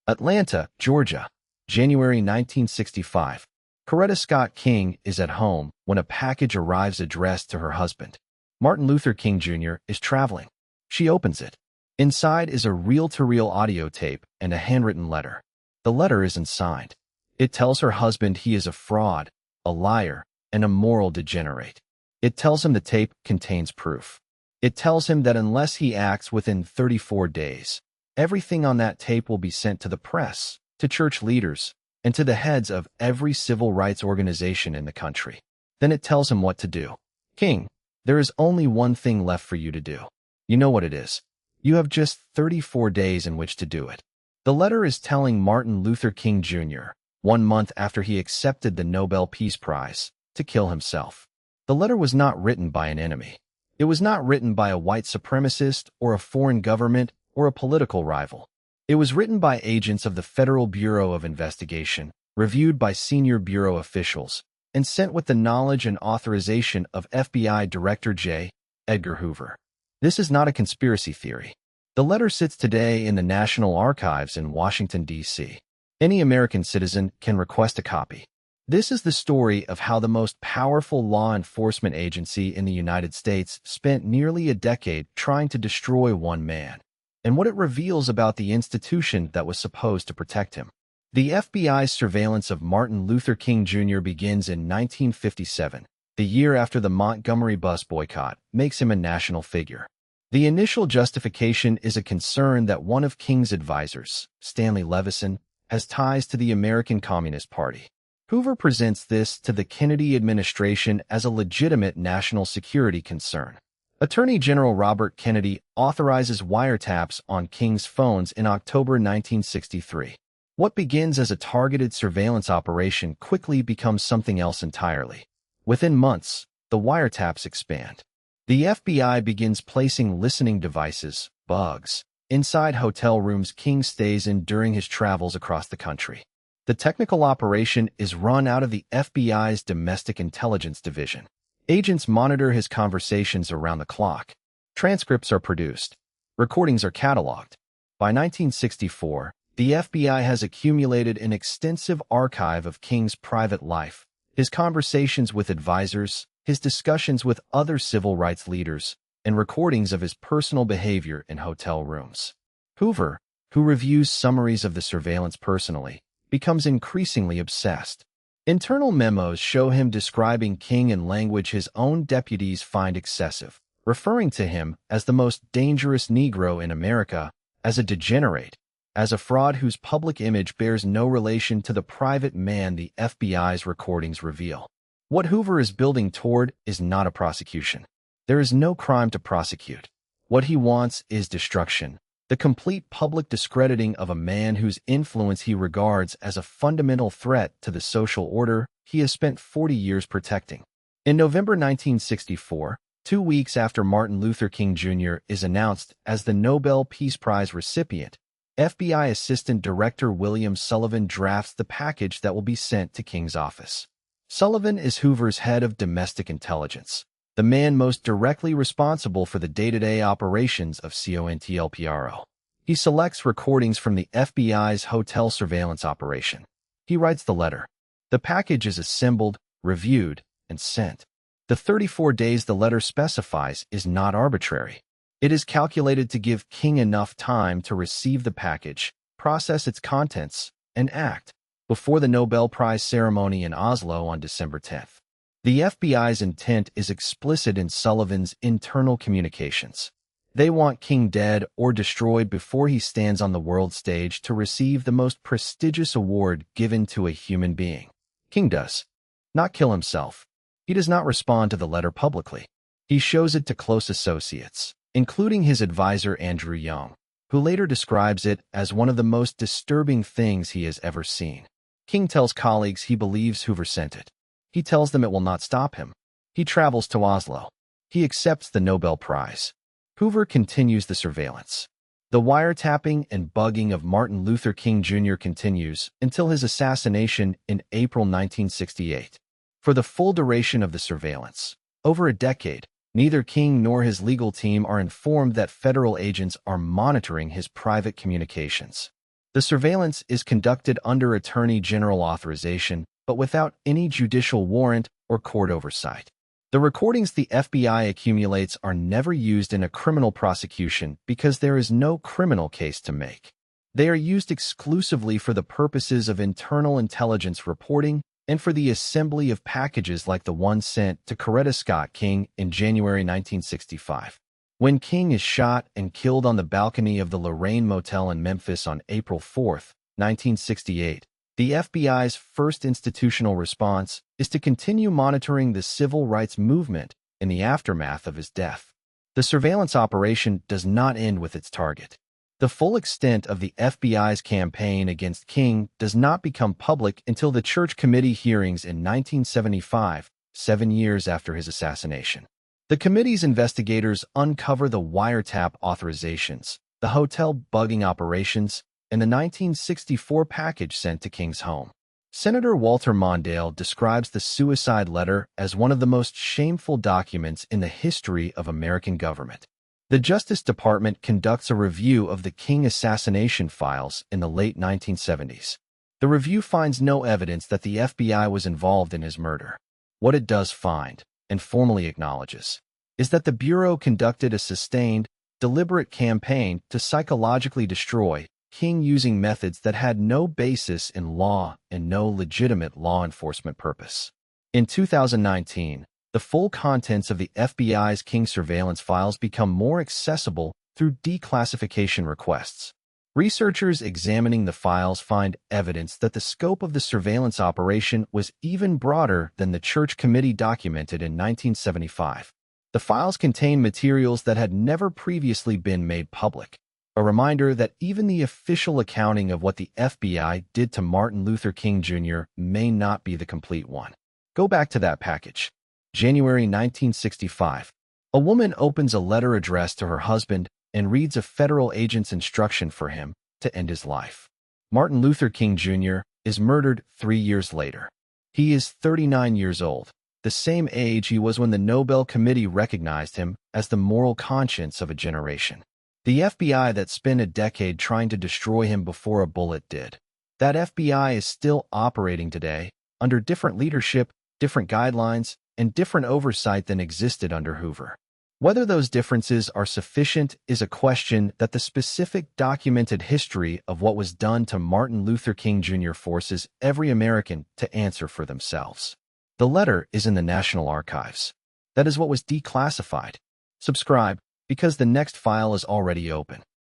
Atlanta, Georgia, January 1965. Coretta Scott King is at home when a package arrives addressed to her husband. Martin Luther King Jr. is traveling. She opens it. Inside is a reel-to-reel audio tape and a handwritten letter. The letter isn't signed. It tells her husband he is a fraud, a liar, and a moral degenerate. It tells him the tape contains proof. It tells him that unless he acts within 34 days, everything on that tape will be sent to the press, to church leaders, and to the heads of every civil rights organization in the country. Then it tells him what to do. King, there is only one thing left for you to do. You know what it is. You have just 34 days in which to do it. The letter is telling Martin Luther King Jr., 1 month after he accepted the Nobel Peace Prize, to kill himself. The letter was not written by an enemy. It was not written by a white supremacist or a foreign government or a political rival. It was written by agents of the Federal Bureau of Investigation, reviewed by senior Bureau officials, and sent with the knowledge and authorization of FBI Director J. Edgar Hoover. This is not a conspiracy theory. The letter sits today in the National Archives in Washington, D.C. Any American citizen can request a copy. This is the story of how the most powerful law enforcement agency in the United States spent nearly a decade trying to destroy one man, and what it reveals about the institution that was supposed to protect him. The FBI's surveillance of Martin Luther King Jr. begins in 1957, the year after the Montgomery bus boycott makes him a national figure. The initial justification is a concern that one of King's advisors, Stanley Levison, has ties to the American Communist Party. Hoover presents this to the Kennedy administration as a legitimate national security concern. Attorney General Robert Kennedy authorizes wiretaps on King's phones in October 1963. What begins as a targeted surveillance operation quickly becomes something else entirely. Within months, the wiretaps expand. The FBI begins placing listening devices, bugs, inside hotel rooms King stays in during his travels across the country. The technical operation is run out of the FBI's Domestic Intelligence Division. Agents monitor his conversations around the clock. Transcripts are produced. Recordings are cataloged. By 1964, the FBI has accumulated an extensive archive of King's private life, his conversations with advisors, his discussions with other civil rights leaders, and recordings of his personal behavior in hotel rooms. Hoover, who reviews summaries of the surveillance personally, becomes increasingly obsessed. Internal memos show him describing King in language his own deputies find excessive, referring to him as the most dangerous Negro in America, as a degenerate, as a fraud whose public image bears no relation to the private man the FBI's recordings reveal. What Hoover is building toward is not a prosecution. There is no crime to prosecute. What he wants is destruction, the complete public discrediting of a man whose influence he regards as a fundamental threat to the social order he has spent 40 years protecting. In November 1964, 2 weeks after Martin Luther King Jr. is announced as the Nobel Peace Prize recipient, FBI Assistant Director William Sullivan drafts the package that will be sent to King's office. Sullivan is Hoover's head of domestic intelligence, the man most directly responsible for the day-to-day operations of CONTLPRO. He selects recordings from the FBI's hotel surveillance operation. He writes the letter. The package is assembled, reviewed, and sent. The 34 days the letter specifies is not arbitrary. It is calculated to give King enough time to receive the package, process its contents, and act before the Nobel Prize ceremony in Oslo on December 10th. The FBI's intent is explicit in Sullivan's internal communications. They want King dead or destroyed before he stands on the world stage to receive the most prestigious award given to a human being. King does not kill himself. He does not respond to the letter publicly. He shows it to close associates, including his advisor Andrew Young, who later describes it as one of the most disturbing things he has ever seen. King tells colleagues he believes Hoover sent it. He tells them it will not stop him. He travels to Oslo. He accepts the Nobel Prize. Hoover continues the surveillance. The wiretapping and bugging of Martin Luther King Jr. continues until his assassination in April 1968. For the full duration of the surveillance, over a decade, neither King nor his legal team are informed that federal agents are monitoring his private communications. The surveillance is conducted under Attorney General authorization, but without any judicial warrant or court oversight. The recordings the FBI accumulates are never used in a criminal prosecution because there is no criminal case to make. They are used exclusively for the purposes of internal intelligence reporting and for the assembly of packages like the one sent to Coretta Scott King in January 1965. When King is shot and killed on the balcony of the Lorraine Motel in Memphis on April 4, 1968, the FBI's first institutional response is to continue monitoring the civil rights movement in the aftermath of his death. The surveillance operation does not end with its target. The full extent of the FBI's campaign against King does not become public until the Church Committee hearings in 1975, 7 years after his assassination. The committee's investigators uncover the wiretap authorizations, the hotel bugging operations, and the 1964 package sent to King's home. Senator Walter Mondale describes the suicide letter as one of the most shameful documents in the history of American government. The Justice Department conducts a review of the King assassination files in the late 1970s. The review finds no evidence that the FBI was involved in his murder. What it does find, and formally acknowledges, is that the Bureau conducted a sustained, deliberate campaign to psychologically destroy King using methods that had no basis in law and no legitimate law enforcement purpose. In 2019, the full contents of the FBI's King surveillance files become more accessible through declassification requests. Researchers examining the files find evidence that the scope of the surveillance operation was even broader than the Church Committee documented in 1975. The files contain materials that had never previously been made public, a reminder that even the official accounting of what the FBI did to Martin Luther King Jr. may not be the complete one. Go back to that package. January 1965. A woman opens a letter addressed to her husband and reads a federal agent's instruction for him to end his life. Martin Luther King Jr. is murdered 3 years later. He is 39 years old, the same age he was when the Nobel Committee recognized him as the moral conscience of a generation. The FBI that spent a decade trying to destroy him before a bullet did. That FBI is still operating today, under different leadership, different guidelines, and different oversight than existed under Hoover. Whether those differences are sufficient is a question that the specific documented history of what was done to Martin Luther King Jr. forces every American to answer for themselves. The letter is in the National Archives. That is what was declassified. Subscribe, because the next file is already open.